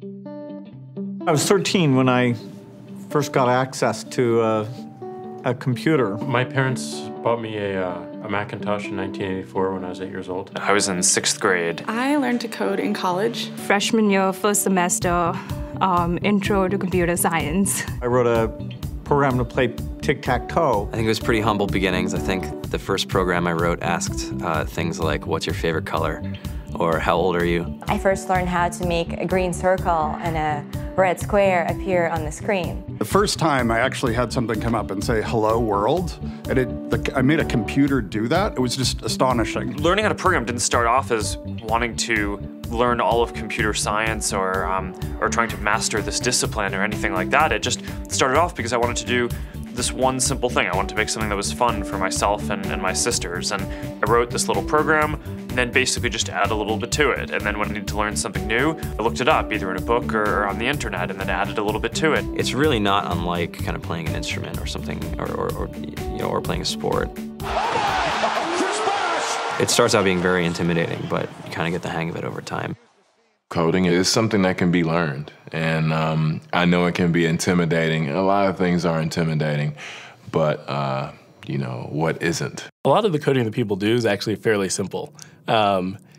I was 13 when I first got access to a computer. My parents bought me a Macintosh in 1984 when I was 8 years old. I was in 6th grade. I learned to code in college. Freshman year, first semester, intro to computer science. I wrote a program to play tic-tac-toe. I think it was pretty humble beginnings. I think the first program I wrote asked things like, what's your favorite color? Or how old are you? I first learned how to make a green circle and a red square appear on the screen. The first time I actually had something come up and say, hello world, and I made a computer do that. It was just astonishing. Learning how to program didn't start off as wanting to learn all of computer science or trying to master this discipline or anything like that. It just started off because I wanted to do this one simple thing. I wanted to make something that was fun for myself and my sisters. And I wrote this little program and then basically just add a little bit to it. And then when I needed to learn something new, I looked it up either in a book or on the internet and then added a little bit to it. It's really not unlike kind of playing an instrument or something, or playing a sport. It starts out being very intimidating, but you kind of get the hang of it over time. Coding is something that can be learned, and I know it can be intimidating. A lot of things are intimidating, but you know, what isn't? A lot of the coding that people do is actually fairly simple.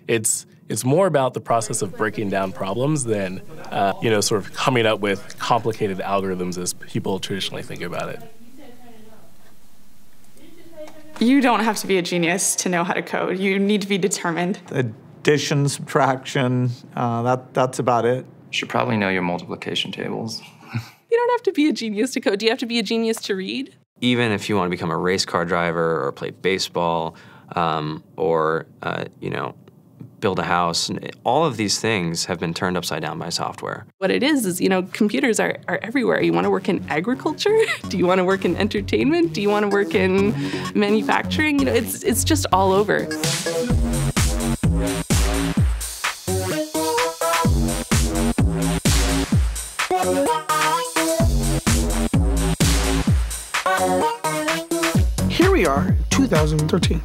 It's more about the process of breaking down problems than sort of coming up with complicated algorithms as people traditionally think about it. You don't have to be a genius to know how to code. You need to be determined. Addition, subtraction, that's about it. You should probably know your multiplication tables. You don't have to be a genius to code. Do you have to be a genius to read? Even if you want to become a race car driver or play baseball or build a house, all of these things have been turned upside down by software. What it is computers are everywhere. You want to work in agriculture? Do you want to work in entertainment? Do you want to work in manufacturing? It's just all over. Here we are, 2013.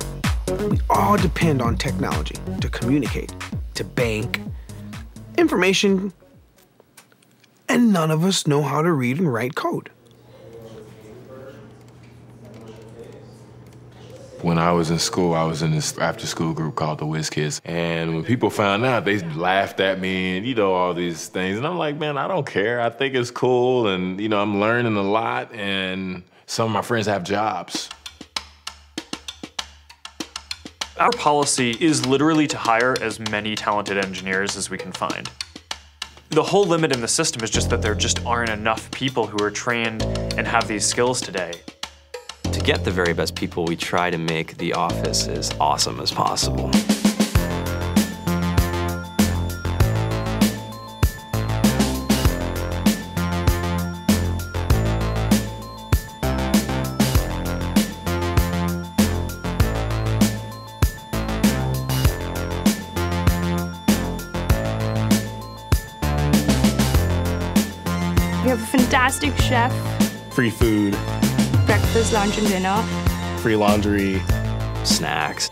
We all depend on technology to communicate, to bank, information, and none of us know how to read and write code. When I was in school, I was in this after-school group called the Whiz Kids, and when people found out, they laughed at me and all these things, and I'm like, man, I don't care. I think it's cool, and I'm learning a lot, and some of my friends have jobs. Our policy is literally to hire as many talented engineers as we can find. The whole limit in the system is just that there just aren't enough people who are trained and have these skills today. To get the very best people, we try to make the office as awesome as possible. We have a fantastic chef. Free food. Breakfast, lunch, and dinner. Free laundry. Snacks.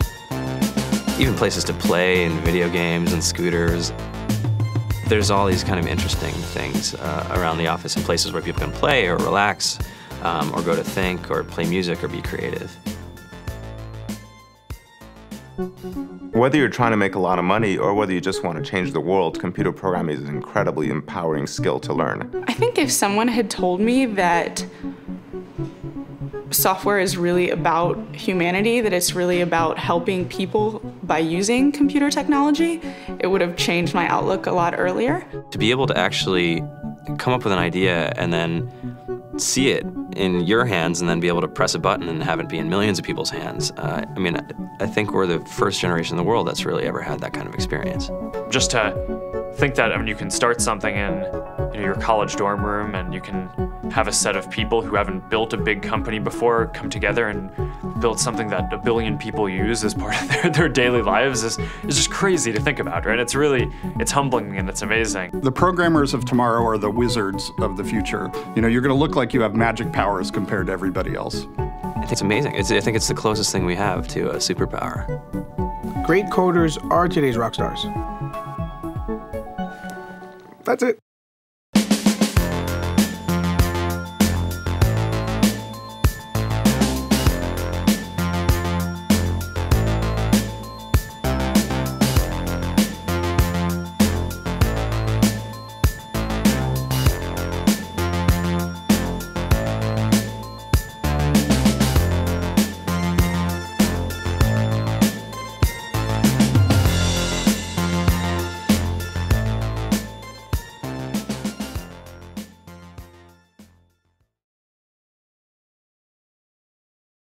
Even places to play and video games and scooters. There's all these kind of interesting things around the office and places where people can play or relax or go to think or play music or be creative. Whether you're trying to make a lot of money or whether you just want to change the world, computer programming is an incredibly empowering skill to learn. I think if someone had told me that software is really about humanity, that it's really about helping people by using computer technology, it would have changed my outlook a lot earlier. To be able to actually come up with an idea and then see it in your hands and then be able to press a button and have it be in millions of people's hands. I think we're the first generation in the world that's really ever had that kind of experience. Just to think that you can start something in your college dorm room and you can have a set of people who haven't built a big company before come together and build something that 1 billion people use as part of their daily lives is just crazy to think about, right? It's humbling and it's amazing. The programmers of tomorrow are the wizards of the future. You're going to look like you have magic powers compared to everybody else. I think it's amazing. I think it's the closest thing we have to a superpower. Great coders are today's rock stars. That's it.